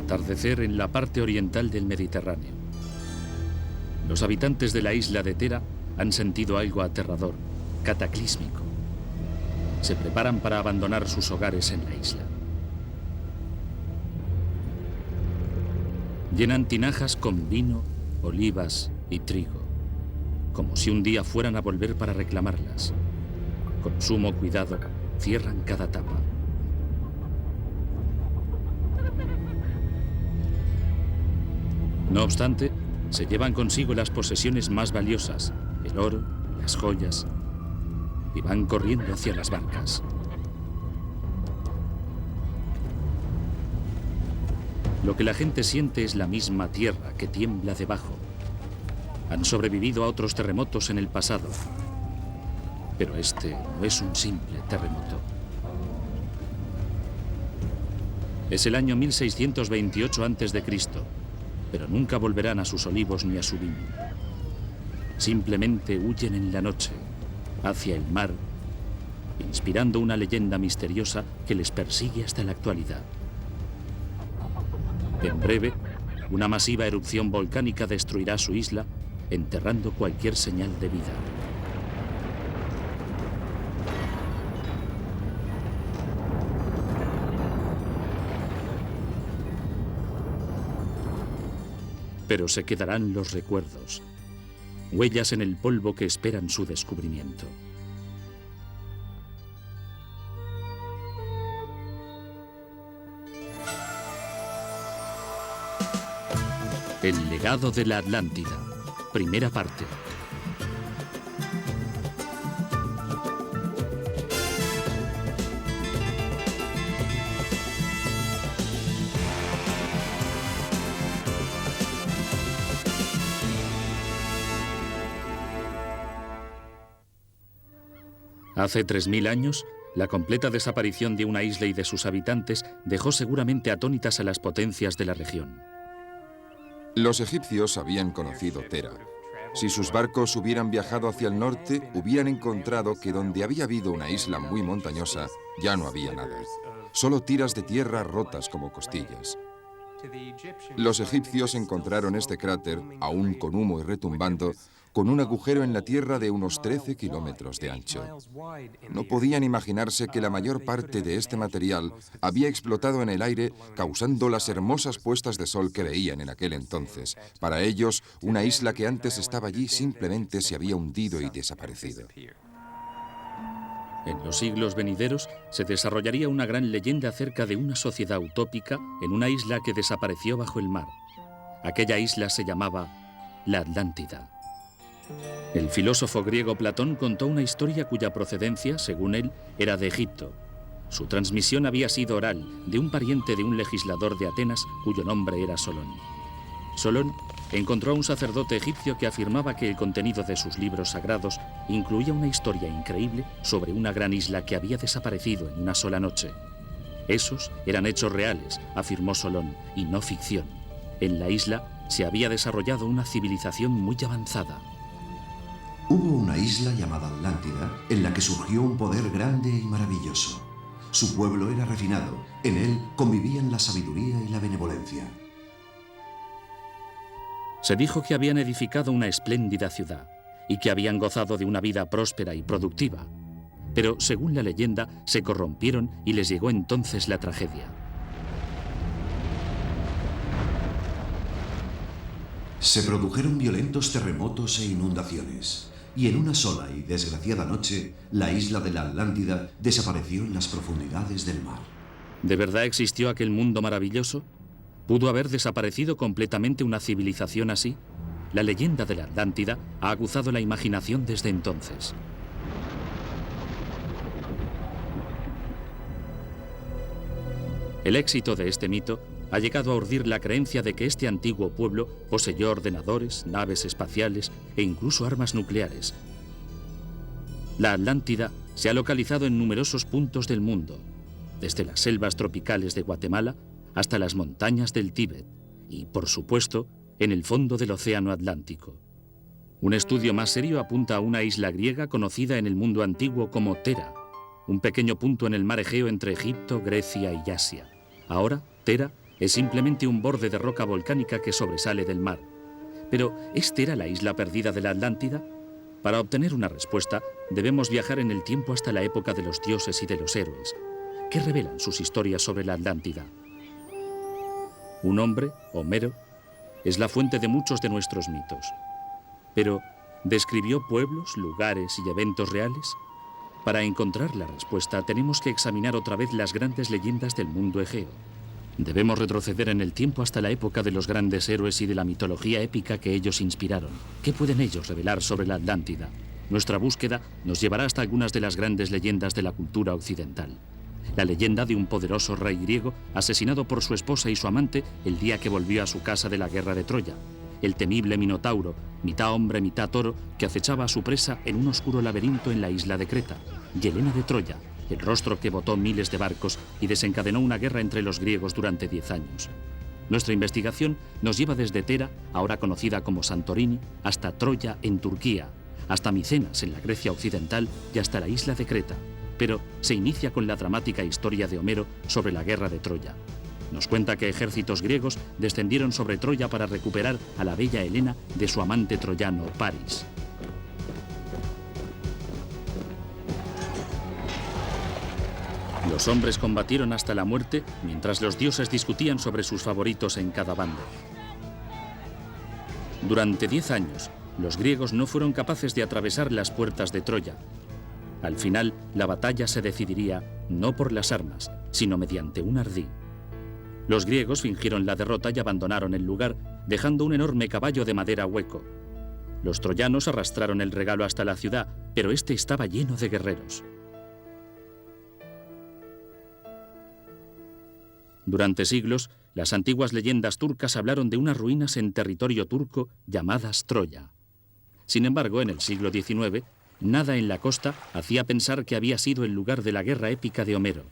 Atardecer en la parte oriental del Mediterráneo. Los habitantes de la isla de Tera han sentido algo aterrador, cataclísmico. Se preparan para abandonar sus hogares en la isla. Llenan tinajas con vino, olivas y trigo, como si un día fueran a volver para reclamarlas. Con sumo cuidado, cierran cada tapa. No obstante, se llevan consigo las posesiones más valiosas, el oro, las joyas, y van corriendo hacia las barcas. Lo que la gente siente es la misma tierra que tiembla debajo. Han sobrevivido a otros terremotos en el pasado, pero este no es un simple terremoto. Es el año 1628 a.C., pero nunca volverán a sus olivos ni a su vino. Simplemente huyen en la noche, hacia el mar, inspirando una leyenda misteriosa que les persigue hasta la actualidad. En breve, una masiva erupción volcánica destruirá su isla, enterrando cualquier señal de vida. Pero se quedarán los recuerdos, huellas en el polvo que esperan su descubrimiento. El legado de la Atlántida, primera parte. Hace 3000 años, la completa desaparición de una isla y de sus habitantes dejó seguramente atónitas a las potencias de la región. Los egipcios habían conocido Tera. Si sus barcos hubieran viajado hacia el norte, hubieran encontrado que donde había habido una isla muy montañosa, ya no había nada. Solo tiras de tierra rotas como costillas. Los egipcios encontraron este cráter, aún con humo y retumbando, con un agujero en la tierra de unos 13 kilómetros de ancho. No podían imaginarse que la mayor parte de este material había explotado en el aire, causando las hermosas puestas de sol que veían en aquel entonces. Para ellos, una isla que antes estaba allí simplemente se había hundido y desaparecido. En los siglos venideros se desarrollaría una gran leyenda acerca de una sociedad utópica en una isla que desapareció bajo el mar. Aquella isla se llamaba la Atlántida. El filósofo griego Platón contó una historia cuya procedencia, según él, era de Egipto. Su transmisión había sido oral, de un pariente de un legislador de Atenas cuyo nombre era Solón. Solón encontró a un sacerdote egipcio que afirmaba que el contenido de sus libros sagrados incluía una historia increíble sobre una gran isla que había desaparecido en una sola noche. Esos eran hechos reales, afirmó Solón, y no ficción. En la isla se había desarrollado una civilización muy avanzada. Hubo una isla llamada Atlántida en la que surgió un poder grande y maravilloso. Su pueblo era refinado, en él convivían la sabiduría y la benevolencia. Se dijo que habían edificado una espléndida ciudad y que habían gozado de una vida próspera y productiva. Pero, según la leyenda, se corrompieron y les llegó entonces la tragedia. Se produjeron violentos terremotos e inundaciones, y en una sola y desgraciada noche, la isla de la Atlántida desapareció en las profundidades del mar. ¿De verdad existió aquel mundo maravilloso? ¿Pudo haber desaparecido completamente una civilización así? La leyenda de la Atlántida ha aguzado la imaginación desde entonces. El éxito de este mito ha llegado a urdir la creencia de que este antiguo pueblo poseyó ordenadores, naves espaciales e incluso armas nucleares. La Atlántida se ha localizado en numerosos puntos del mundo, desde las selvas tropicales de Guatemala hasta las montañas del Tíbet y, por supuesto, en el fondo del Océano Atlántico. Un estudio más serio apunta a una isla griega conocida en el mundo antiguo como Tera, un pequeño punto en el mar Egeo entre Egipto, Grecia y Asia. Ahora, Tera Es simplemente un borde de roca volcánica que sobresale del mar. Pero, ¿esta era la isla perdida de la Atlántida? Para obtener una respuesta, debemos viajar en el tiempo hasta la época de los dioses y de los héroes. ¿Qué revelan sus historias sobre la Atlántida? Un hombre, Homero, es la fuente de muchos de nuestros mitos. Pero, ¿describió pueblos, lugares y eventos reales? Para encontrar la respuesta, tenemos que examinar otra vez las grandes leyendas del mundo egeo. Debemos retroceder en el tiempo hasta la época de los grandes héroes y de la mitología épica que ellos inspiraron. ¿Qué pueden ellos revelar sobre la Atlántida? Nuestra búsqueda nos llevará hasta algunas de las grandes leyendas de la cultura occidental. La leyenda de un poderoso rey griego asesinado por su esposa y su amante el día que volvió a su casa de la guerra de Troya. El temible Minotauro, mitad hombre, mitad toro, que acechaba a su presa en un oscuro laberinto en la isla de Creta. Y Helena de Troya, el rostro que botó miles de barcos y desencadenó una guerra entre los griegos durante 10 años. Nuestra investigación nos lleva desde Tera, ahora conocida como Santorini, hasta Troya en Turquía, hasta Micenas en la Grecia occidental y hasta la isla de Creta. Pero se inicia con la dramática historia de Homero sobre la guerra de Troya. Nos cuenta que ejércitos griegos descendieron sobre Troya para recuperar a la bella Helena de su amante troyano, Paris. Los hombres combatieron hasta la muerte, mientras los dioses discutían sobre sus favoritos en cada bando. Durante 10 años, los griegos no fueron capaces de atravesar las puertas de Troya. Al final, la batalla se decidiría no por las armas, sino mediante un ardí. Los griegos fingieron la derrota y abandonaron el lugar, dejando un enorme caballo de madera hueco. Los troyanos arrastraron el regalo hasta la ciudad, pero este estaba lleno de guerreros. Durante siglos, las antiguas leyendas turcas hablaron de unas ruinas en territorio turco llamadas Troya. Sin embargo, en el siglo XIX, nada en la costa hacía pensar que había sido el lugar de la guerra épica de Homero.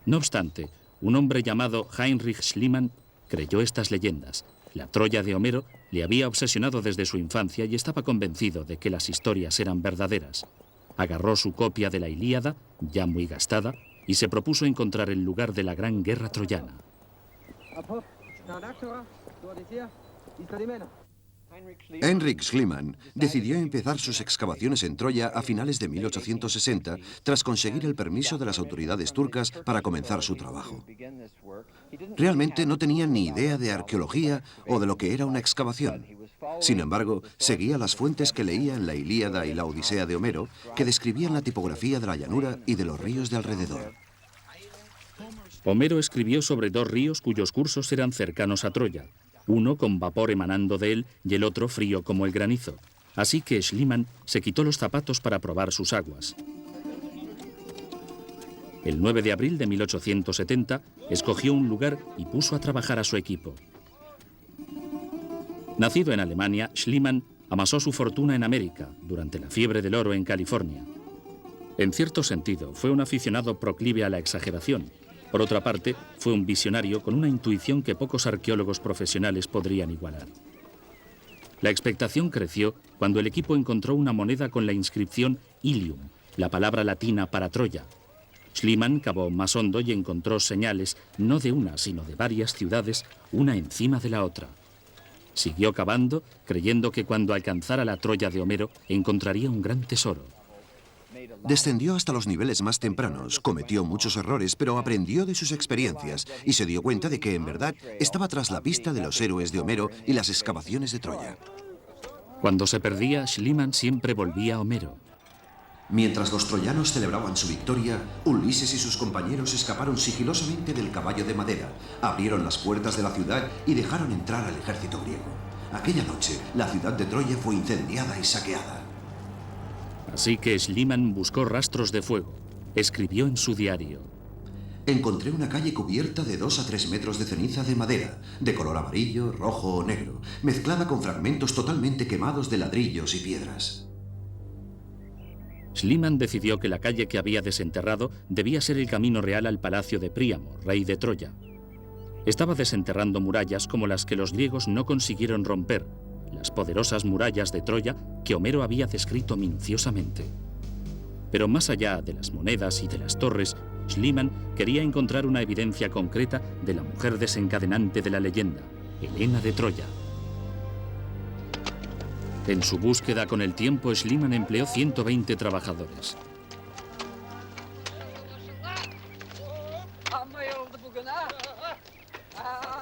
No obstante, un hombre llamado Heinrich Schliemann creyó estas leyendas. La Troya de Homero le había obsesionado desde su infancia y estaba convencido de que las historias eran verdaderas. Agarró su copia de la Ilíada, ya muy gastada, y se propuso encontrar el lugar de la gran guerra troyana. Heinrich Schliemann decidió empezar sus excavaciones en Troya a finales de 1860 tras conseguir el permiso de las autoridades turcas para comenzar su trabajo. Realmente no tenía ni idea de arqueología o de lo que era una excavación. Sin embargo, seguía las fuentes que leía en la Ilíada y la Odisea de Homero, que describían la tipografía de la llanura y de los ríos de alrededor. Homero escribió sobre 2 ríos cuyos cursos eran cercanos a Troya, uno con vapor emanando de él y el otro frío como el granizo. Así que Schliemann se quitó los zapatos para probar sus aguas. El 9 de abril de 1870 escogió un lugar y puso a trabajar a su equipo. Nacido en Alemania, Schliemann amasó su fortuna en América durante la fiebre del oro en California. En cierto sentido, fue un aficionado proclive a la exageración. Por otra parte, fue un visionario con una intuición que pocos arqueólogos profesionales podrían igualar. La expectación creció cuando el equipo encontró una moneda con la inscripción Ilium, la palabra latina para Troya. Schliemann cavó más hondo y encontró señales no de una, sino de varias ciudades, una encima de la otra. Siguió cavando, creyendo que cuando alcanzara la Troya de Homero encontraría un gran tesoro. Descendió hasta los niveles más tempranos, cometió muchos errores, pero aprendió de sus experiencias y se dio cuenta de que, en verdad, estaba tras la pista de los héroes de Homero y las excavaciones de Troya. Cuando se perdía, Schliemann siempre volvía a Homero. Mientras los troyanos celebraban su victoria, Ulises y sus compañeros escaparon sigilosamente del caballo de madera, abrieron las puertas de la ciudad y dejaron entrar al ejército griego. Aquella noche, la ciudad de Troya fue incendiada y saqueada. Así que Schliemann buscó rastros de fuego. Escribió en su diario: Encontré una calle cubierta de 2 a 3 metros de ceniza de madera, de color amarillo, rojo o negro, mezclada con fragmentos totalmente quemados de ladrillos y piedras. Schliemann decidió que la calle que había desenterrado debía ser el camino real al palacio de Príamo, rey de Troya. Estaba desenterrando murallas como las que los griegos no consiguieron romper, las poderosas murallas de Troya que Homero había descrito minuciosamente. Pero más allá de las monedas y de las torres, Schliemann quería encontrar una evidencia concreta de la mujer desencadenante de la leyenda, Helena de Troya. En su búsqueda con el tiempo, Schliemann empleó 120 trabajadores.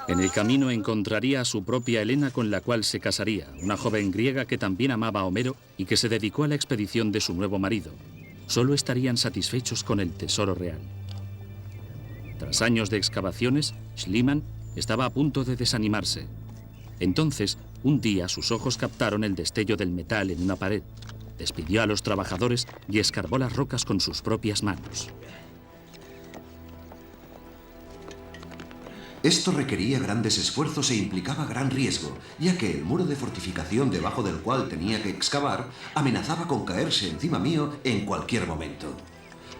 En el camino encontraría a su propia Helena, con la cual se casaría, una joven griega que también amaba a Homero y que se dedicó a la expedición de su nuevo marido. Solo estarían satisfechos con el tesoro real. Tras años de excavaciones, Schliemann estaba a punto de desanimarse. Entonces, un día sus ojos captaron el destello del metal en una pared. Despidió a los trabajadores y escarbó las rocas con sus propias manos. Esto requería grandes esfuerzos e implicaba gran riesgo, ya que el muro de fortificación debajo del cual tenía que excavar amenazaba con caerse encima mío en cualquier momento.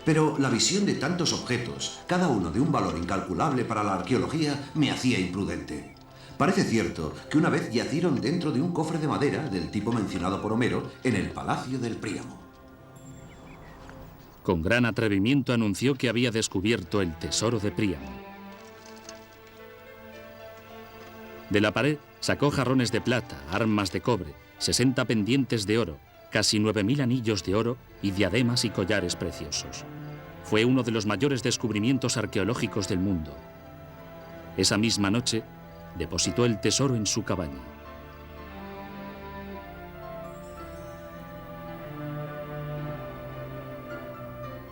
Pero la visión de tantos objetos, cada uno de un valor incalculable para la arqueología, me hacía imprudente. Parece cierto que una vez yacieron dentro de un cofre de madera del tipo mencionado por Homero en el Palacio del Príamo. Con gran atrevimiento anunció que había descubierto el tesoro de Príamo. De la pared sacó jarrones de plata, armas de cobre, 60 pendientes de oro, casi 9.000 anillos de oro y diademas y collares preciosos. Fue uno de los mayores descubrimientos arqueológicos del mundo. Esa misma noche, depositó el tesoro en su cabaña.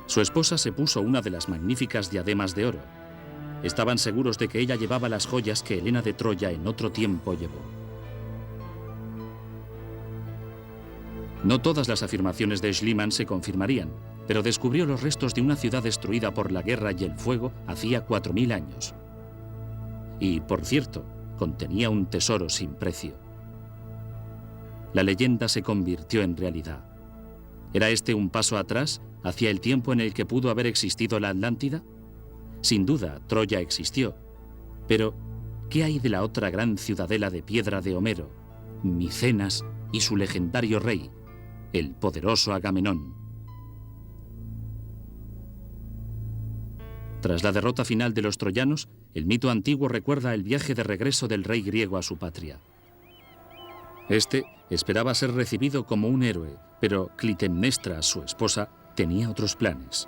Su esposa se puso una de las magníficas diademas de oro. Estaban seguros de que ella llevaba las joyas que Helena de Troya en otro tiempo llevó. No todas las afirmaciones de Schliemann se confirmarían, pero descubrió los restos de una ciudad destruida por la guerra y el fuego hacía 4.000 años. Y, por cierto, contenía un tesoro sin precio. La leyenda se convirtió en realidad. ¿Era este un paso atrás hacia el tiempo en el que pudo haber existido la Atlántida? Sin duda, Troya existió. Pero, ¿qué hay de la otra gran ciudadela de piedra de Homero, Micenas, y su legendario rey, el poderoso Agamenón? Tras la derrota final de los troyanos, el mito antiguo recuerda el viaje de regreso del rey griego a su patria. Este esperaba ser recibido como un héroe, pero Clitemnestra, su esposa, tenía otros planes.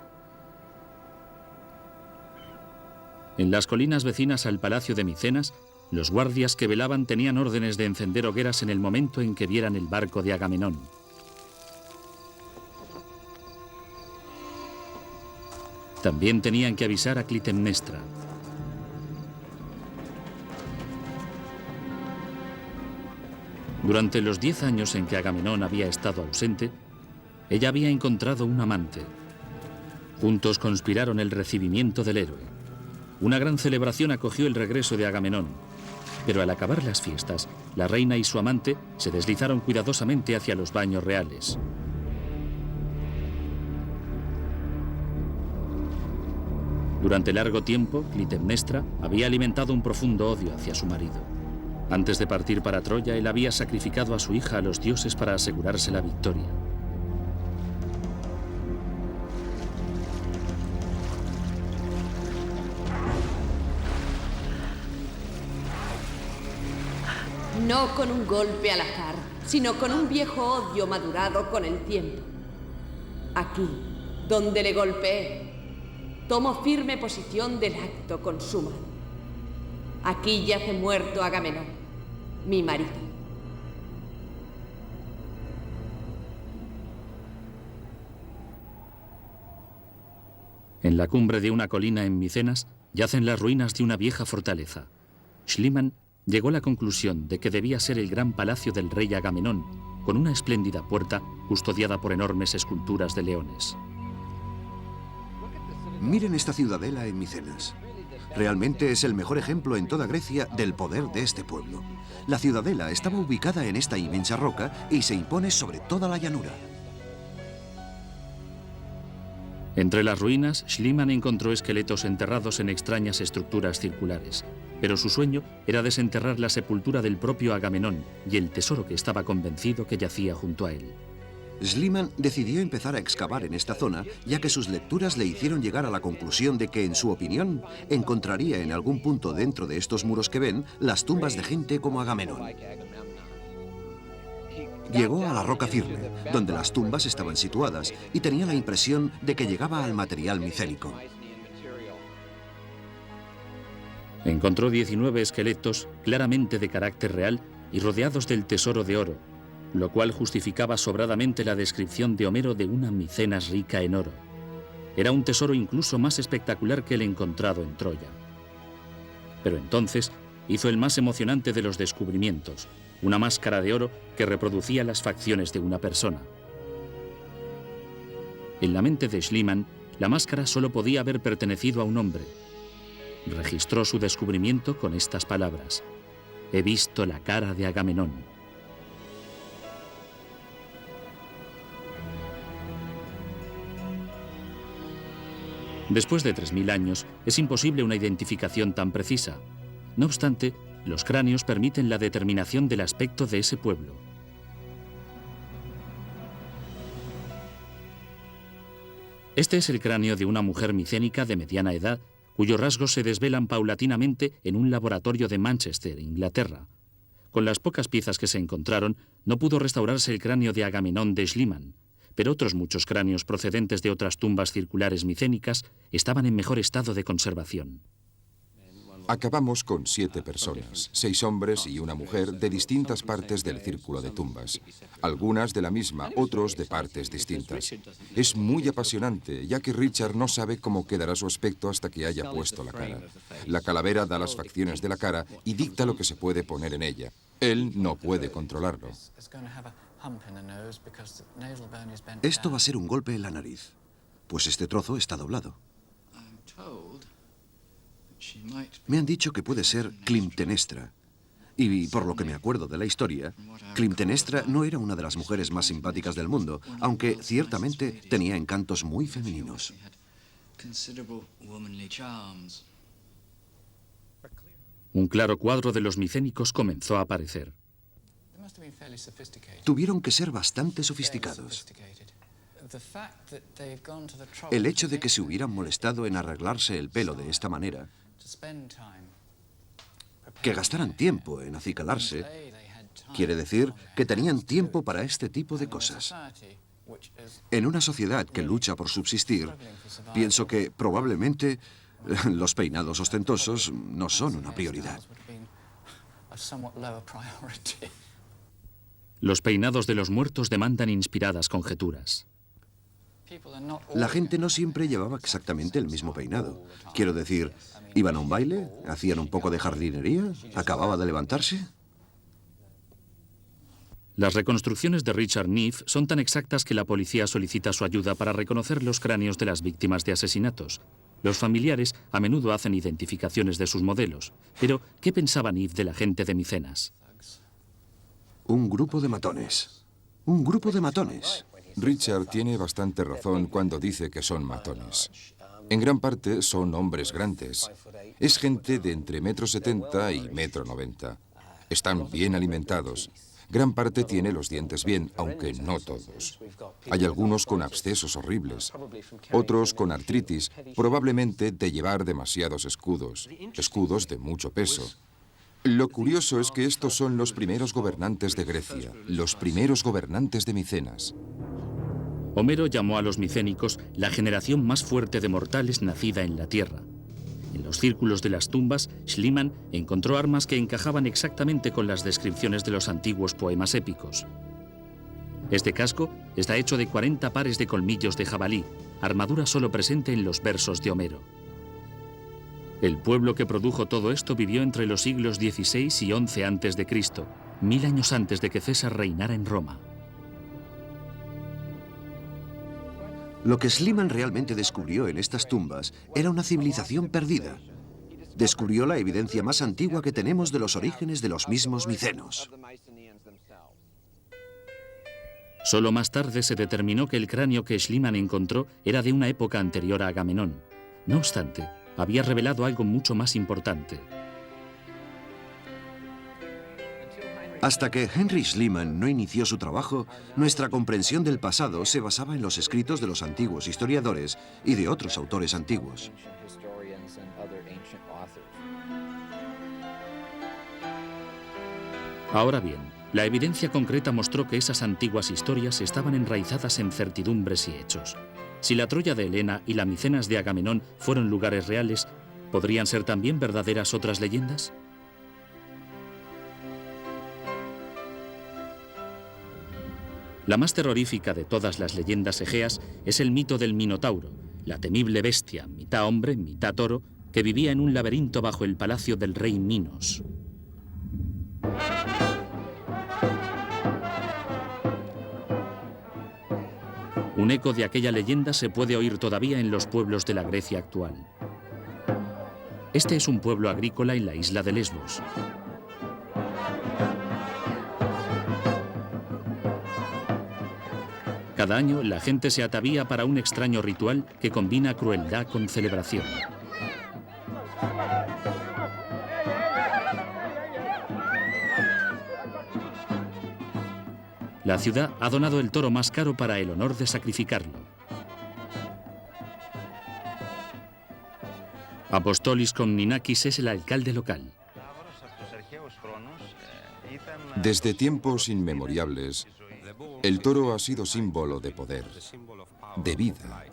En las colinas vecinas al palacio de Micenas, los guardias que velaban tenían órdenes de encender hogueras en el momento en que vieran el barco de Agamenón. También tenían que avisar a Clitemnestra. Durante los 10 años en que Agamenón había estado ausente, ella había encontrado un amante. Juntos conspiraron el recibimiento del héroe. Una gran celebración acogió el regreso de Agamenón, pero al acabar las fiestas, la reina y su amante se deslizaron cuidadosamente hacia los baños reales. Durante largo tiempo, Clitemnestra había alimentado un profundo odio hacia su marido. Antes de partir para Troya, él había sacrificado a su hija a los dioses para asegurarse la victoria. No con un golpe al azar, sino con un viejo odio madurado con el tiempo. Aquí, donde le golpeé, tomo firme posición del acto consumado. Aquí yace muerto Agamenón, mi marido. En la cumbre de una colina en Micenas yacen las ruinas de una vieja fortaleza. Schliemann llegó a la conclusión de que debía ser el gran palacio del rey Agamenón, con una espléndida puerta custodiada por enormes esculturas de leones. Miren esta ciudadela en Micenas. Realmente es el mejor ejemplo en toda Grecia del poder de este pueblo. La ciudadela estaba ubicada en esta inmensa roca y se impone sobre toda la llanura. Entre las ruinas, Schliemann encontró esqueletos enterrados en extrañas estructuras circulares, pero su sueño era desenterrar la sepultura del propio Agamenón y el tesoro que estaba convencido que yacía junto a él. Schliemann decidió empezar a excavar en esta zona, ya que sus lecturas le hicieron llegar a la conclusión de que, en su opinión, encontraría en algún punto dentro de estos muros que ven las tumbas de gente como Agamenón. Llegó a la roca firme, donde las tumbas estaban situadas, y tenía la impresión de que llegaba al material micénico. Encontró 19 esqueletos claramente de carácter real y rodeados del tesoro de oro, lo cual justificaba sobradamente la descripción de Homero de una Micenas rica en oro. Era un tesoro incluso más espectacular que el encontrado en Troya. Pero entonces hizo el más emocionante de los descubrimientos, una máscara de oro que reproducía las facciones de una persona. En la mente de Schliemann, la máscara solo podía haber pertenecido a un hombre. Registró su descubrimiento con estas palabras: «He visto la cara de Agamenón». Después de 3000 años, es imposible una identificación tan precisa. No obstante, los cráneos permiten la determinación del aspecto de ese pueblo. Este es el cráneo de una mujer micénica de mediana edad, cuyos rasgos se desvelan paulatinamente en un laboratorio de Manchester, Inglaterra. Con las pocas piezas que se encontraron, no pudo restaurarse el cráneo de Agamenón de Schliemann, pero otros muchos cráneos procedentes de otras tumbas circulares micénicas estaban en mejor estado de conservación. Acabamos con 7 personas, 6 hombres y una mujer de distintas partes del círculo de tumbas. Algunas de la misma, otros de partes distintas. Es muy apasionante, ya que Richard no sabe cómo quedará su aspecto hasta que haya puesto la cara. La calavera da las facciones de la cara y dicta lo que se puede poner en ella. Él no puede controlarlo. Esto va a ser un golpe en la nariz, pues este trozo está doblado. Me han dicho que puede ser Clytemnestra. Y por lo que me acuerdo de la historia, Clytemnestra no era una de las mujeres más simpáticas del mundo, aunque ciertamente tenía encantos muy femeninos. Un claro cuadro de los micénicos comenzó a aparecer. Tuvieron que ser bastante sofisticados. El hecho de que se hubieran molestado en arreglarse el pelo de esta manera, que gastaran tiempo en acicalarse, quiere decir que tenían tiempo para este tipo de cosas. En una sociedad que lucha por subsistir, pienso que probablemente los peinados ostentosos no son una prioridad. Los peinados de los muertos demandan inspiradas conjeturas. La gente no siempre llevaba exactamente el mismo peinado. Quiero decir, ¿iban a un baile? ¿Hacían un poco de jardinería? ¿Acababa de levantarse? Las reconstrucciones de Richard Neff son tan exactas que la policía solicita su ayuda para reconocer los cráneos de las víctimas de asesinatos. Los familiares a menudo hacen identificaciones de sus modelos. Pero, ¿qué pensaba Neff de la gente de Micenas? Un grupo de matones. Un grupo de matones. Richard tiene bastante razón cuando dice que son matones. En gran parte son hombres grandes. Es gente de entre 1,70 m y 1,90 m. Están bien alimentados. Gran parte tiene los dientes bien, aunque no todos. Hay algunos con abscesos horribles, otros con artritis, probablemente de llevar demasiados escudos de mucho peso. Lo curioso es que estos son los primeros gobernantes de Grecia, los primeros gobernantes de Micenas. Homero llamó a los micénicos la generación más fuerte de mortales nacida en la tierra. En los círculos de las tumbas, Schliemann encontró armas que encajaban exactamente con las descripciones de los antiguos poemas épicos. Este casco está hecho de 40 pares de colmillos de jabalí, armadura solo presente en los versos de Homero. El pueblo que produjo todo esto vivió entre los siglos XVI y XI a.C., 1000 años antes de que César reinara en Roma. Lo que Schliemann realmente descubrió en estas tumbas era una civilización perdida. Descubrió la evidencia más antigua que tenemos de los orígenes de los mismos micenos. Solo más tarde se determinó que el cráneo que Schliemann encontró era de una época anterior a Agamenón. No obstante, había revelado algo mucho más importante. Hasta que Heinrich Schliemann no inició su trabajo, nuestra comprensión del pasado se basaba en los escritos de los antiguos historiadores y de otros autores antiguos. Ahora bien, la evidencia concreta mostró que esas antiguas historias estaban enraizadas en certidumbres y hechos. Si la Troya de Helena y la Micenas de Agamenón fueron lugares reales, ¿podrían ser también verdaderas otras leyendas? La más terrorífica de todas las leyendas egeas es el mito del Minotauro, la temible bestia, mitad hombre, mitad toro, que vivía en un laberinto bajo el palacio del rey Minos. Un eco de aquella leyenda se puede oír todavía en los pueblos de la Grecia actual. Este es un pueblo agrícola en la isla de Lesbos. Cada año la gente se atavía para un extraño ritual que combina crueldad con celebración. La ciudad ha donado el toro más caro para el honor de sacrificarlo. Apostolis Komninakis es el alcalde local. Desde tiempos inmemoriales, el toro ha sido símbolo de poder, de vida.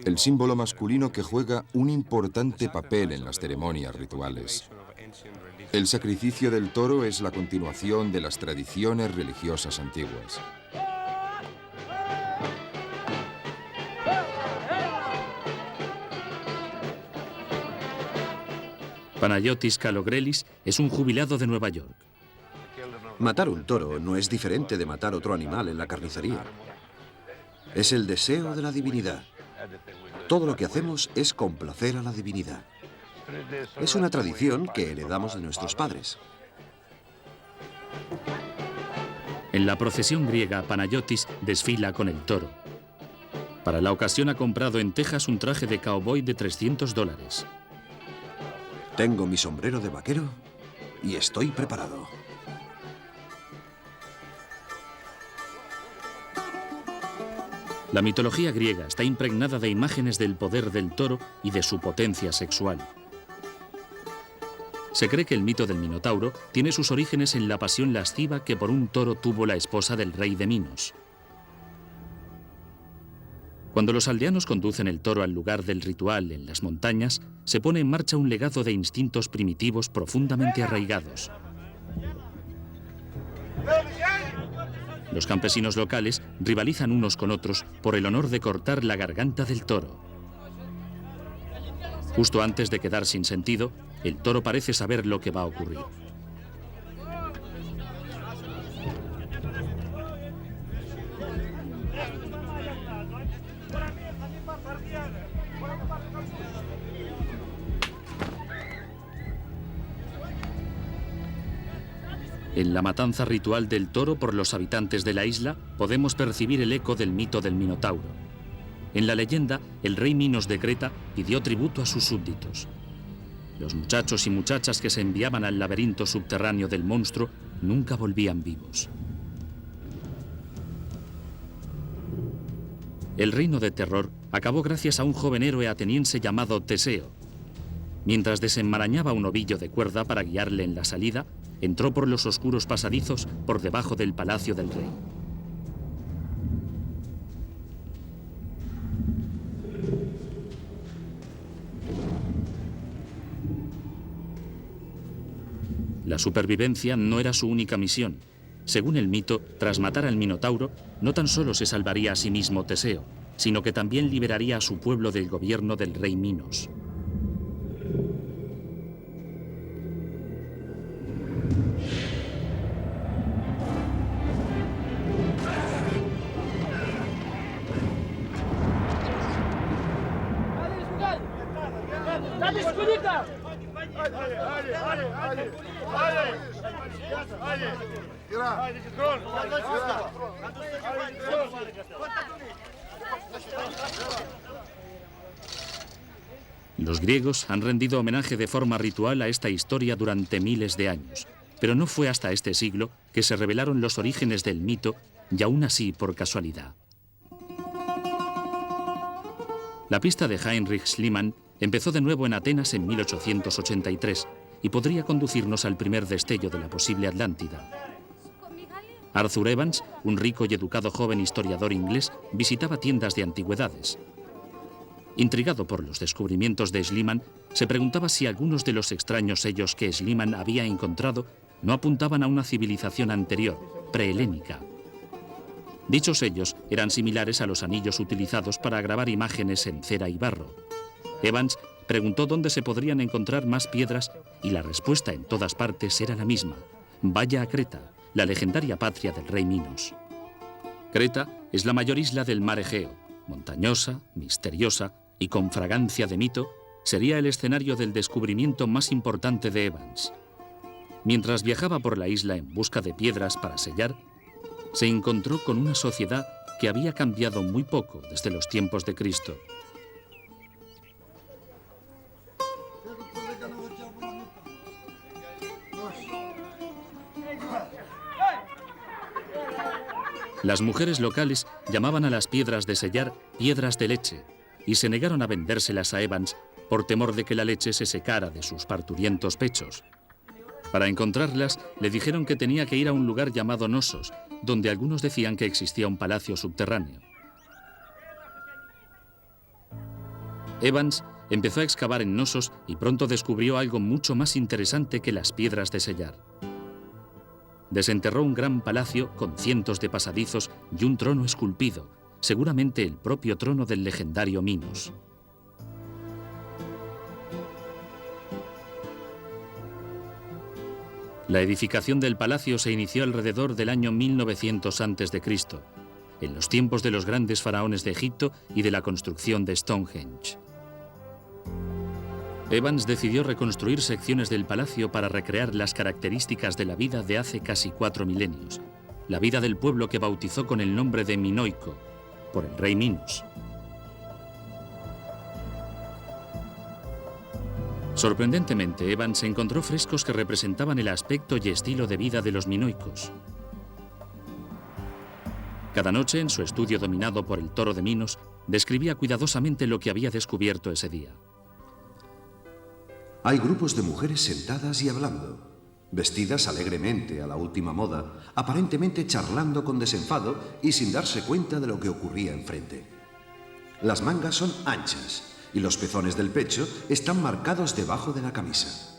El símbolo masculino que juega un importante papel en las ceremonias rituales. El sacrificio del toro es la continuación de las tradiciones religiosas antiguas. Panayotis Kalogrelis es un jubilado de Nueva York. Matar un toro no es diferente de matar otro animal en la carnicería. Es el deseo de la divinidad. Todo lo que hacemos es complacer a la divinidad. Es una tradición que heredamos de nuestros padres. En la procesión griega, Panayotis desfila con el toro. Para la ocasión ha comprado en Texas un traje de cowboy de $300. Tengo mi sombrero de vaquero y estoy preparado. La mitología griega está impregnada de imágenes del poder del toro y de su potencia sexual. Se cree que el mito del Minotauro tiene sus orígenes en la pasión lasciva que por un toro tuvo la esposa del rey de Minos. Cuando los aldeanos conducen el toro al lugar del ritual en las montañas, se pone en marcha un legado de instintos primitivos profundamente arraigados. Los campesinos locales rivalizan unos con otros por el honor de cortar la garganta del toro. Justo antes de quedar sin sentido, el toro parece saber lo que va a ocurrir. En la matanza ritual del toro por los habitantes de la isla podemos percibir el eco del mito del Minotauro. En la leyenda, el rey Minos de Creta pidió tributo a sus súbditos. Los muchachos y muchachas que se enviaban al laberinto subterráneo del monstruo nunca volvían vivos. El reino de terror acabó gracias a un joven héroe ateniense llamado Teseo. Mientras desenmarañaba un ovillo de cuerda para guiarle en la salida, entró por los oscuros pasadizos por debajo del palacio del rey. La supervivencia no era su única misión. Según el mito, tras matar al Minotauro, no tan solo se salvaría a sí mismo Teseo, sino que también liberaría a su pueblo del gobierno del rey Minos. Los griegos han rendido homenaje de forma ritual a esta historia durante miles de años. pero no fue hasta este siglo que se revelaron los orígenes del mito, y aún así por casualidad. La pista de Heinrich Schliemann empezó de nuevo en Atenas en 1883 y podría conducirnos al primer destello de la posible Atlántida. Arthur Evans, un rico y educado joven historiador inglés, visitaba tiendas de antigüedades. Intrigado por los descubrimientos de Schliemann, se preguntaba si algunos de los extraños sellos que Schliemann había encontrado no apuntaban a una civilización anterior, prehelénica. Dichos sellos eran similares a los anillos utilizados para grabar imágenes en cera y barro. Evans preguntó dónde se podrían encontrar más piedras y la respuesta en todas partes era la misma: vaya a Creta, la legendaria patria del rey Minos. Creta es la mayor isla del mar Egeo, montañosa, misteriosa y con fragancia de mito, sería el escenario del descubrimiento más importante de Evans. Mientras viajaba por la isla en busca de piedras para sellar, se encontró con una sociedad que había cambiado muy poco desde los tiempos de Cristo. Las mujeres locales llamaban a las piedras de sellar piedras de leche y se negaron a vendérselas a Evans por temor de que la leche se secara de sus parturientos pechos. Para encontrarlas, le dijeron que tenía que ir a un lugar llamado Nosos, donde algunos decían que existía un palacio subterráneo. Evans empezó a excavar en Nosos y pronto descubrió algo mucho más interesante que las piedras de sellar. Desenterró un gran palacio con cientos de pasadizos y un trono esculpido, seguramente el propio trono del legendario Minos. La edificación del palacio se inició alrededor del año 1900 a.C., en los tiempos de los grandes faraones de Egipto y de la construcción de Stonehenge. Evans decidió reconstruir secciones del palacio para recrear las características de la vida de hace casi 4 milenios, la vida del pueblo que bautizó con el nombre de Minoico, por el rey Minos. Sorprendentemente, Evans encontró frescos que representaban el aspecto y estilo de vida de los minoicos. Cada noche, en su estudio dominado por el toro de Minos, describía cuidadosamente lo que había descubierto ese día. Hay grupos de mujeres sentadas y hablando, vestidas alegremente a la última moda, aparentemente charlando con desenfado y sin darse cuenta de lo que ocurría enfrente. Las mangas son anchas y los pezones del pecho están marcados debajo de la camisa.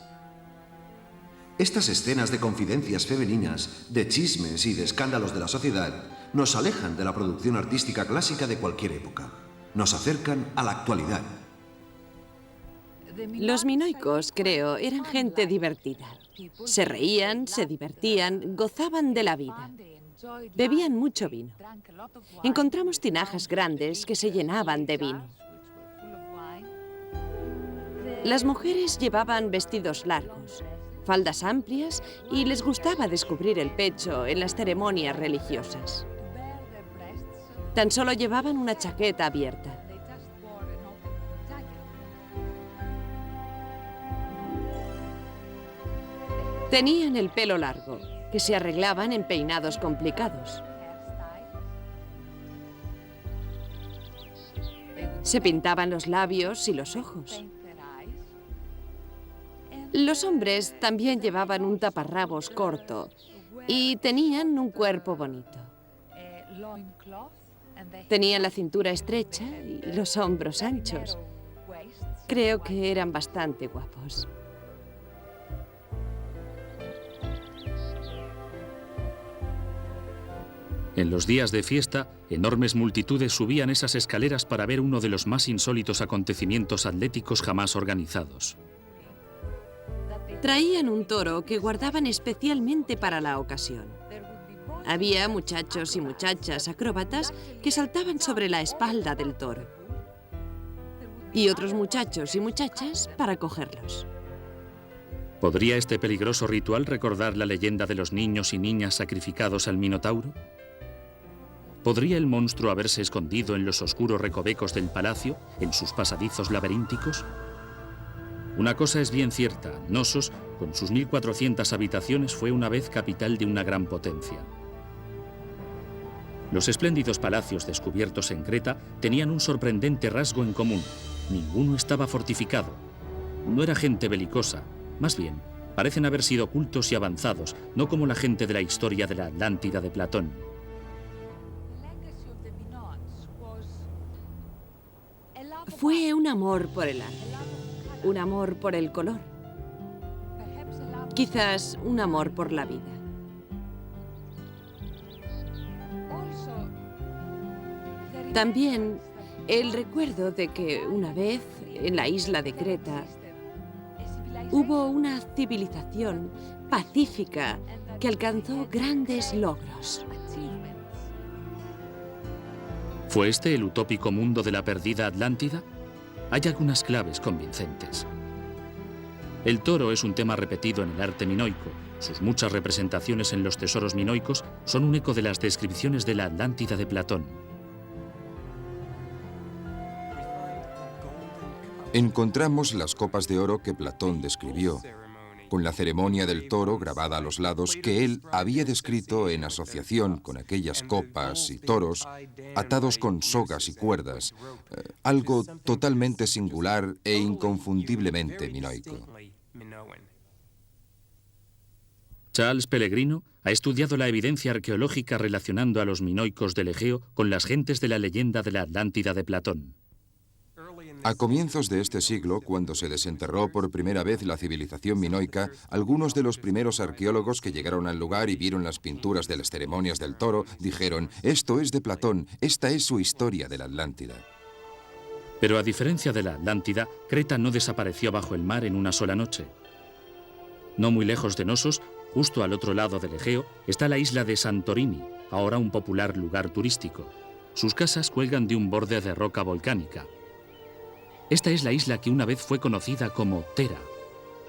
Estas escenas de confidencias femeninas, de chismes y de escándalos de la sociedad nos alejan de la producción artística clásica de cualquier época. Nos acercan a la actualidad. Los minoicos, creo, eran gente divertida. Se reían, se divertían, gozaban de la vida. Bebían mucho vino. Encontramos tinajas grandes que se llenaban de vino. Las mujeres llevaban vestidos largos, faldas amplias y les gustaba descubrir el pecho en las ceremonias religiosas. Tan solo llevaban una chaqueta abierta. Tenían el pelo largo, que se arreglaban en peinados complicados. Se pintaban los labios y los ojos. Los hombres también llevaban un taparrabos corto y tenían un cuerpo bonito. Tenían la cintura estrecha y los hombros anchos. Creo que eran bastante guapos. En los días de fiesta, enormes multitudes subían esas escaleras para ver uno de los más insólitos acontecimientos atléticos jamás organizados. Traían un toro que guardaban especialmente para la ocasión. Había muchachos y muchachas acróbatas que saltaban sobre la espalda del toro. Y otros muchachos y muchachas para cogerlos. ¿Podría este peligroso ritual recordar la leyenda de los niños y niñas sacrificados al Minotauro? ¿Podría el monstruo haberse escondido en los oscuros recovecos del palacio, en sus pasadizos laberínticos? Una cosa es bien cierta, Knossos, con sus 1400 habitaciones, fue una vez capital de una gran potencia. Los espléndidos palacios descubiertos en Creta tenían un sorprendente rasgo en común. Ninguno estaba fortificado. No era gente belicosa, más bien, parecen haber sido cultos y avanzados, no como la gente de la historia de la Atlántida de Platón. Fue un amor por el arte, un amor por el color, quizás un amor por la vida. También el recuerdo de que una vez, en la isla de Creta, hubo una civilización pacífica que alcanzó grandes logros. ¿Fue este el utópico mundo de la perdida Atlántida? Hay algunas claves convincentes. El toro es un tema repetido en el arte minoico. Sus muchas representaciones en los tesoros minoicos son un eco de las descripciones de la Atlántida de Platón. Encontramos las copas de oro que Platón describió, con la ceremonia del toro grabada a los lados que él había descrito en asociación con aquellas copas y toros atados con sogas y cuerdas, algo totalmente singular e inconfundiblemente minoico. Charles Pellegrino ha estudiado la evidencia arqueológica relacionando a los minoicos del Egeo con las gentes de la leyenda de la Atlántida de Platón. A comienzos de este siglo, cuando se desenterró por primera vez la civilización minoica, algunos de los primeros arqueólogos que llegaron al lugar y vieron las pinturas de las ceremonias del toro, dijeron: «Esto es de Platón, esta es su historia de la Atlántida». Pero a diferencia de la Atlántida, Creta no desapareció bajo el mar en una sola noche. No muy lejos de Knossos, justo al otro lado del Egeo, está la isla de Santorini, ahora un popular lugar turístico. Sus casas cuelgan de un borde de roca volcánica. Esta es la isla que una vez fue conocida como Thera,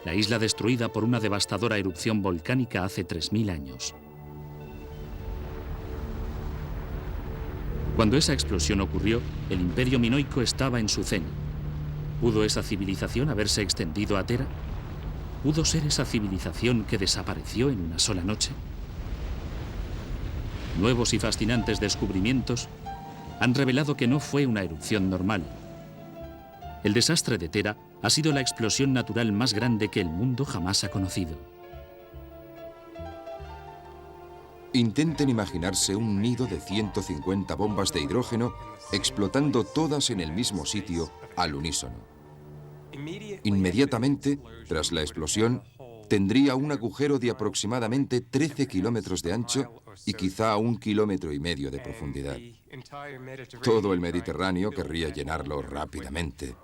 la isla destruida por una devastadora erupción volcánica hace 3000 años. Cuando esa explosión ocurrió, el imperio minoico estaba en su cenit. ¿Pudo esa civilización haberse extendido a Thera? ¿Pudo ser esa civilización que desapareció en una sola noche? Nuevos y fascinantes descubrimientos han revelado que no fue una erupción normal. El desastre de Thera ha sido la explosión natural más grande que el mundo jamás ha conocido. Intenten imaginarse un nido de 150 bombas de hidrógeno explotando todas en el mismo sitio al unísono. Inmediatamente, tras la explosión, tendría un agujero de aproximadamente 13 kilómetros de ancho y quizá 1,5 kilómetros de profundidad. Todo el Mediterráneo querría llenarlo rápidamente.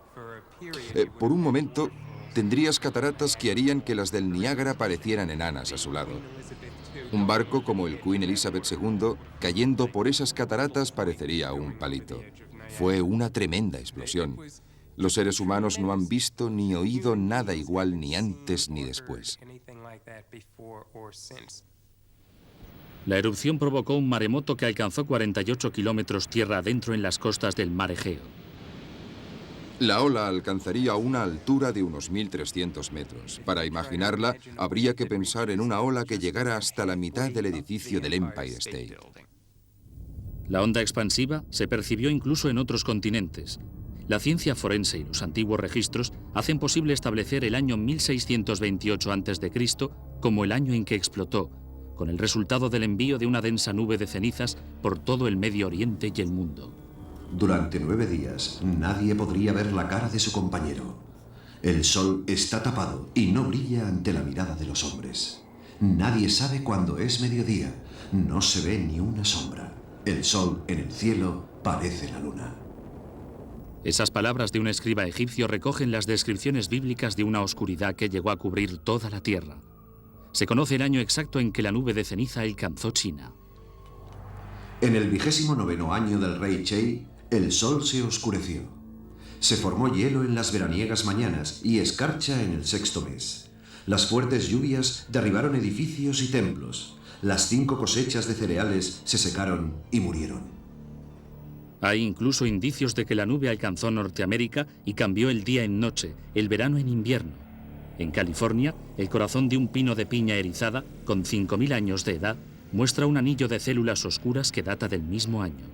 Por un momento, tendrías cataratas que harían que las del Niágara parecieran enanas a su lado. Un barco como el Queen Elizabeth II, cayendo por esas cataratas, parecería un palito. Fue una tremenda explosión. Los seres humanos no han visto ni oído nada igual ni antes ni después. La erupción provocó un maremoto que alcanzó 48 kilómetros tierra adentro en las costas del mar Egeo. La ola alcanzaría una altura de unos 1.300 metros. Para imaginarla, habría que pensar en una ola que llegara hasta la mitad del edificio del Empire State. La onda expansiva se percibió incluso en otros continentes. La ciencia forense y los antiguos registros hacen posible establecer el año 1628 a.C. como el año en que explotó, con el resultado del envío de una densa nube de cenizas por todo el Medio Oriente y el mundo. Durante 9 días, nadie podría ver la cara de su compañero. El sol está tapado y no brilla ante la mirada de los hombres. Nadie sabe cuándo es mediodía. No se ve ni una sombra. El sol en el cielo parece la luna. Esas palabras de un escriba egipcio recogen las descripciones bíblicas de una oscuridad que llegó a cubrir toda la tierra. Se conoce el año exacto en que la nube de ceniza alcanzó China. En el 29º año del rey Chei, el sol se oscureció. Se formó hielo en las veraniegas mañanas y escarcha en el 6º mes. Las fuertes lluvias derribaron edificios y templos. Las 5 cosechas de cereales se secaron y murieron. Hay incluso indicios de que la nube alcanzó Norteamérica y cambió el día en noche, el verano en invierno. En California, el corazón de un pino de piña erizada, con 5.000 años de edad, muestra un anillo de células oscuras que data del mismo año.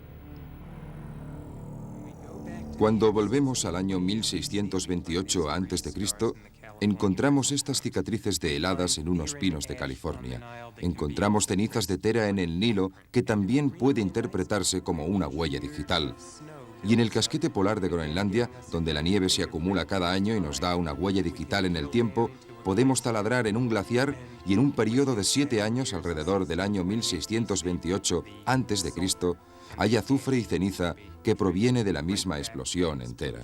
Cuando volvemos al año 1628 a.C., encontramos estas cicatrices de heladas en unos pinos de California. Encontramos cenizas de Tera en el Nilo, que también puede interpretarse como una huella digital. Y en el casquete polar de Groenlandia, donde la nieve se acumula cada año y nos da una huella digital en el tiempo, podemos taladrar en un glaciar y en un periodo de 7 años, alrededor del año 1628 a.C., hay azufre y ceniza que proviene de la misma explosión en Tera.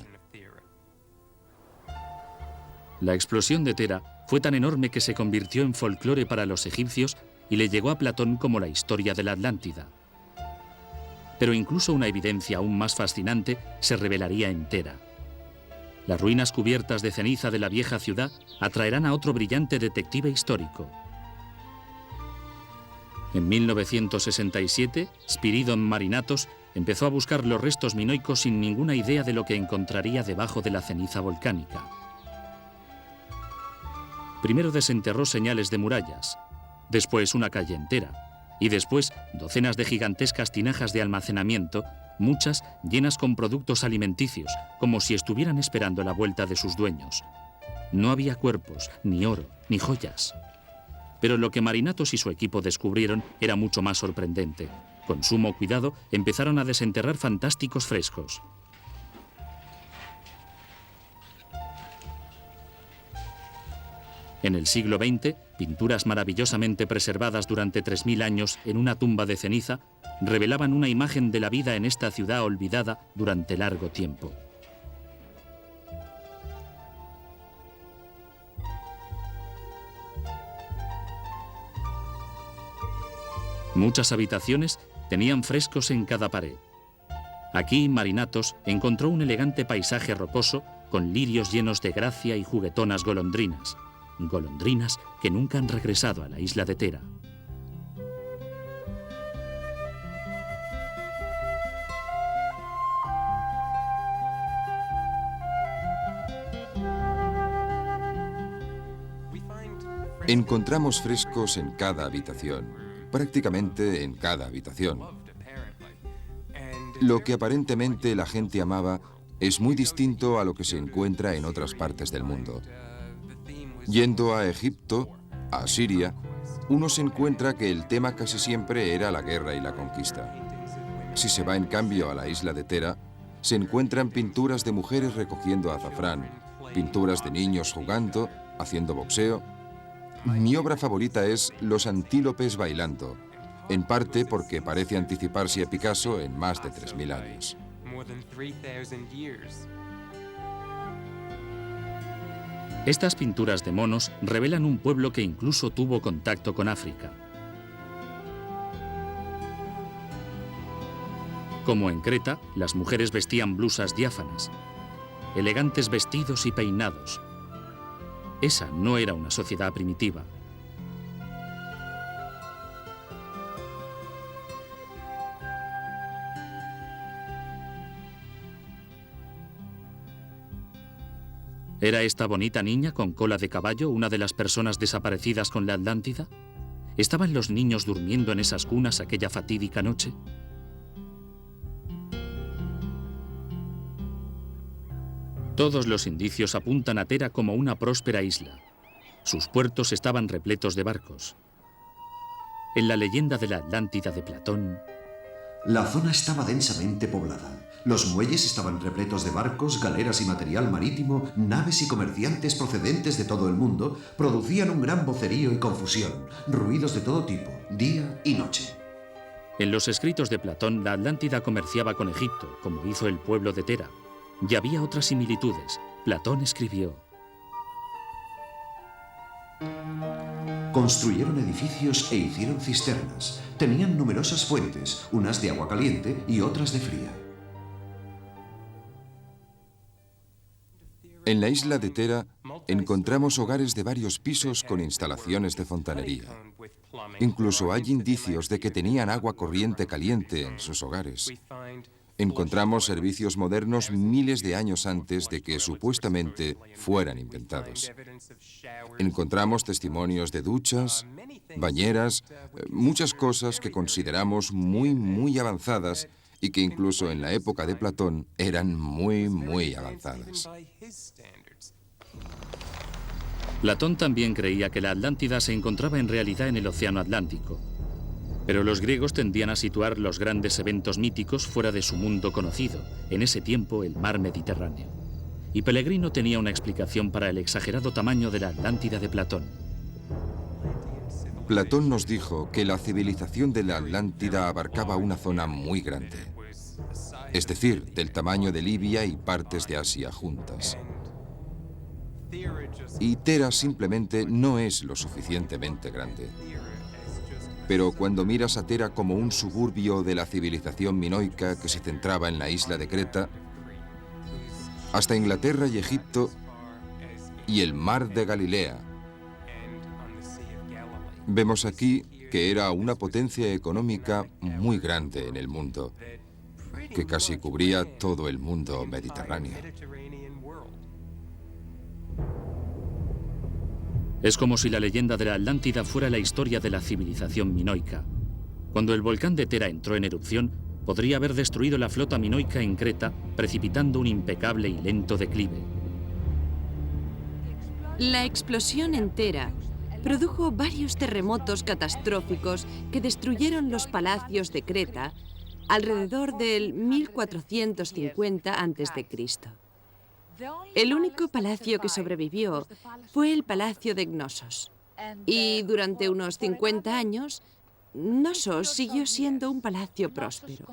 La explosión de Tera fue tan enorme que se convirtió en folclore para los egipcios y le llegó a Platón como la historia de la Atlántida. Pero incluso una evidencia aún más fascinante se revelaría en Tera. Las ruinas cubiertas de ceniza de la vieja ciudad atraerán a otro brillante detective histórico. En 1967, Spiridon Marinatos empezó a buscar los restos minoicos sin ninguna idea de lo que encontraría debajo de la ceniza volcánica. Primero desenterró señales de murallas, después una calle entera, y después docenas de gigantescas tinajas de almacenamiento, muchas llenas con productos alimenticios, como si estuvieran esperando la vuelta de sus dueños. No había cuerpos, ni oro, ni joyas. Pero lo que Marinatos y su equipo descubrieron era mucho más sorprendente. Con sumo cuidado empezaron a desenterrar fantásticos frescos. En el siglo XX, pinturas maravillosamente preservadas durante 3.000 años en una tumba de ceniza revelaban una imagen de la vida en esta ciudad olvidada durante largo tiempo. Muchas habitaciones tenían frescos en cada pared. Aquí Marinatos encontró un elegante paisaje rocoso con lirios llenos de gracia y juguetonas golondrinas. Golondrinas que nunca han regresado a la isla de Tera. Encontramos frescos en cada habitación, prácticamente en cada habitación. Lo que aparentemente la gente amaba es muy distinto a lo que se encuentra en otras partes del mundo. Yendo a Egipto, a Siria, uno se encuentra que el tema casi siempre era la guerra y la conquista. Si se va en cambio a la isla de Tera, se encuentran pinturas de mujeres recogiendo azafrán, pinturas de niños jugando, haciendo boxeo. Mi obra favorita es Los antílopes bailando, en parte porque parece anticiparse a Picasso en más de 3.000 años. Estas pinturas de monos revelan un pueblo que incluso tuvo contacto con África. Como en Creta, las mujeres vestían blusas diáfanas, elegantes vestidos y peinados. Esa no era una sociedad primitiva. ¿Era esta bonita niña con cola de caballo una de las personas desaparecidas con la Atlántida? ¿Estaban los niños durmiendo en esas cunas aquella fatídica noche? Todos los indicios apuntan a Tera como una próspera isla. Sus puertos estaban repletos de barcos. En la leyenda de la Atlántida de Platón, la zona estaba densamente poblada. Los muelles estaban repletos de barcos, galeras y material marítimo, naves y comerciantes procedentes de todo el mundo producían un gran vocerío y confusión, ruidos de todo tipo, día y noche. En los escritos de Platón, la Atlántida comerciaba con Egipto, como hizo el pueblo de Tera. Y había otras similitudes. Platón escribió: construyeron edificios e hicieron cisternas. Tenían numerosas fuentes, unas de agua caliente y otras de fría. En la isla de Tera encontramos hogares de varios pisos con instalaciones de fontanería. Incluso hay indicios de que tenían agua corriente caliente en sus hogares. Encontramos servicios modernos miles de años antes de que supuestamente fueran inventados. Encontramos testimonios de duchas, bañeras, muchas cosas que consideramos muy avanzadas y que incluso en la época de Platón eran muy avanzadas. Platón también creía que la Atlántida se encontraba en realidad en el Océano Atlántico, pero los griegos tendían a situar los grandes eventos míticos fuera de su mundo conocido, en ese tiempo el mar Mediterráneo. Y Pellegrino tenía una explicación para el exagerado tamaño de la Atlántida de Platón. Platón nos dijo que la civilización de la Atlántida abarcaba una zona muy grande, es decir, del tamaño de Libia y partes de Asia juntas. Y Tera simplemente no es lo suficientemente grande. Pero cuando miras a Tera como un suburbio de la civilización minoica que se centraba en la isla de Creta, hasta Inglaterra y Egipto y el mar de Galilea, vemos aquí que era una potencia económica muy grande en el mundo, que casi cubría todo el mundo mediterráneo. Es como si la leyenda de la Atlántida fuera la historia de la civilización minoica. Cuando el volcán de Tera entró en erupción, podría haber destruido la flota minoica en Creta, precipitando un impecable y lento declive. La explosión en Tera produjo varios terremotos catastróficos que destruyeron los palacios de Creta alrededor del 1450 a.C. El único palacio que sobrevivió fue el palacio de Cnosos. Y durante unos 50 años, Cnosos siguió siendo un palacio próspero.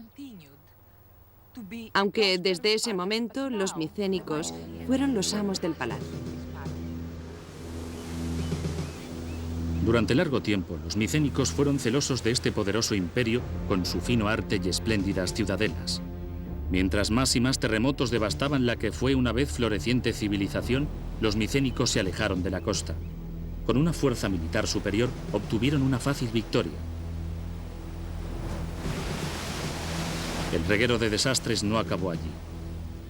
Aunque desde ese momento los micénicos fueron los amos del palacio. Durante largo tiempo, los micénicos fueron celosos de este poderoso imperio con su fino arte y espléndidas ciudadelas. Mientras más y más terremotos devastaban la que fue una vez floreciente civilización, los micénicos se alejaron de la costa. Con una fuerza militar superior, obtuvieron una fácil victoria. El reguero de desastres no acabó allí.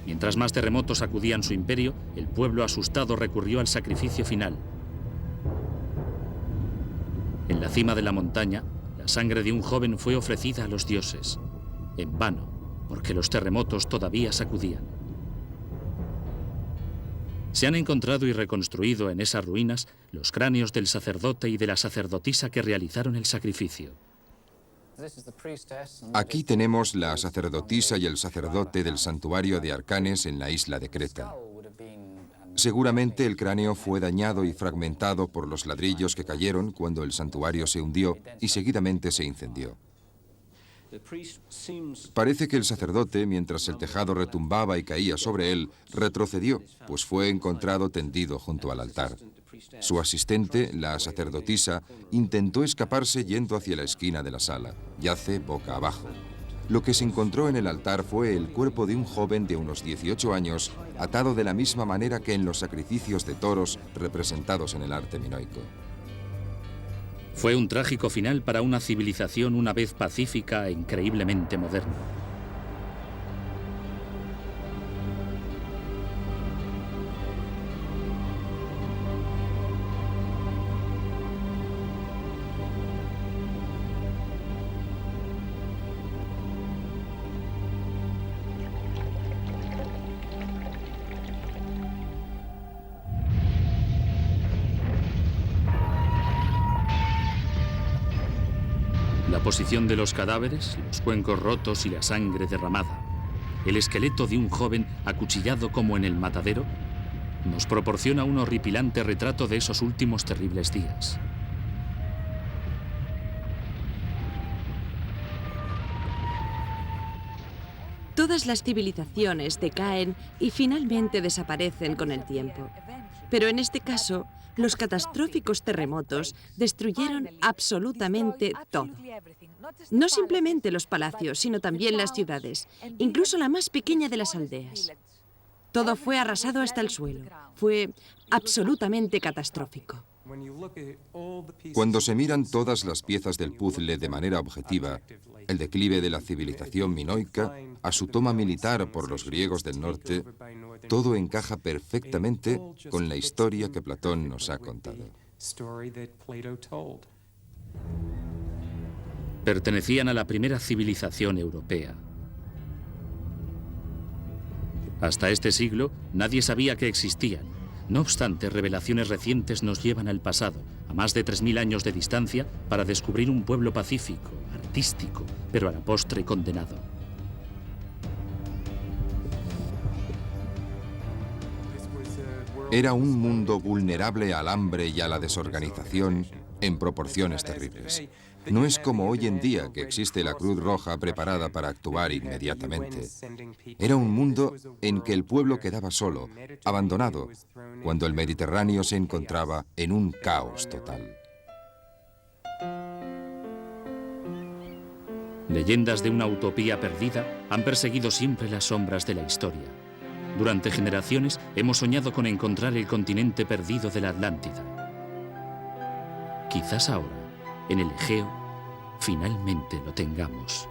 Mientras más terremotos sacudían su imperio, el pueblo asustado recurrió al sacrificio final. En la cima de la montaña, la sangre de un joven fue ofrecida a los dioses. En vano, porque los terremotos todavía sacudían. Se han encontrado y reconstruido en esas ruinas los cráneos del sacerdote y de la sacerdotisa que realizaron el sacrificio. Aquí tenemos la sacerdotisa y el sacerdote del santuario de Arcanes en la isla de Creta. Seguramente el cráneo fue dañado y fragmentado por los ladrillos que cayeron cuando el santuario se hundió y seguidamente se incendió. Parece que el sacerdote, mientras el tejado retumbaba y caía sobre él, retrocedió, pues fue encontrado tendido junto al altar. Su asistente, la sacerdotisa, intentó escaparse yendo hacia la esquina de la sala. Yace boca abajo. Lo que se encontró en el altar fue el cuerpo de un joven de unos 18 años, atado de la misma manera que en los sacrificios de toros representados en el arte minoico. Fue un trágico final para una civilización una vez pacífica e increíblemente moderna. La posición de los cadáveres, los cuencos rotos y la sangre derramada, el esqueleto de un joven acuchillado como en el matadero, nos proporciona un horripilante retrato de esos últimos terribles días. Todas las civilizaciones decaen y finalmente desaparecen con el tiempo. Pero en este caso, los catastróficos terremotos destruyeron absolutamente todo. No simplemente los palacios, sino también las ciudades, incluso la más pequeña de las aldeas. Todo fue arrasado hasta el suelo. Fue absolutamente catastrófico. Cuando se miran todas las piezas del puzzle de manera objetiva, el declive de la civilización minoica a su toma militar por los griegos del norte, todo encaja perfectamente con la historia que Platón nos ha contado. Pertenecían a la primera civilización europea. Hasta este siglo, nadie sabía que existían. No obstante, revelaciones recientes nos llevan al pasado, a más de 3000 años de distancia, para descubrir un pueblo pacífico, artístico, pero a la postre condenado. Era un mundo vulnerable al hambre y a la desorganización en proporciones terribles. No es como hoy en día, que existe la Cruz Roja preparada para actuar inmediatamente. Era un mundo en que el pueblo quedaba solo, abandonado, cuando el Mediterráneo se encontraba en un caos total. Leyendas de una utopía perdida han perseguido siempre las sombras de la historia. Durante generaciones hemos soñado con encontrar el continente perdido de la Atlántida. Quizás ahora, en el Egeo, finalmente lo tengamos.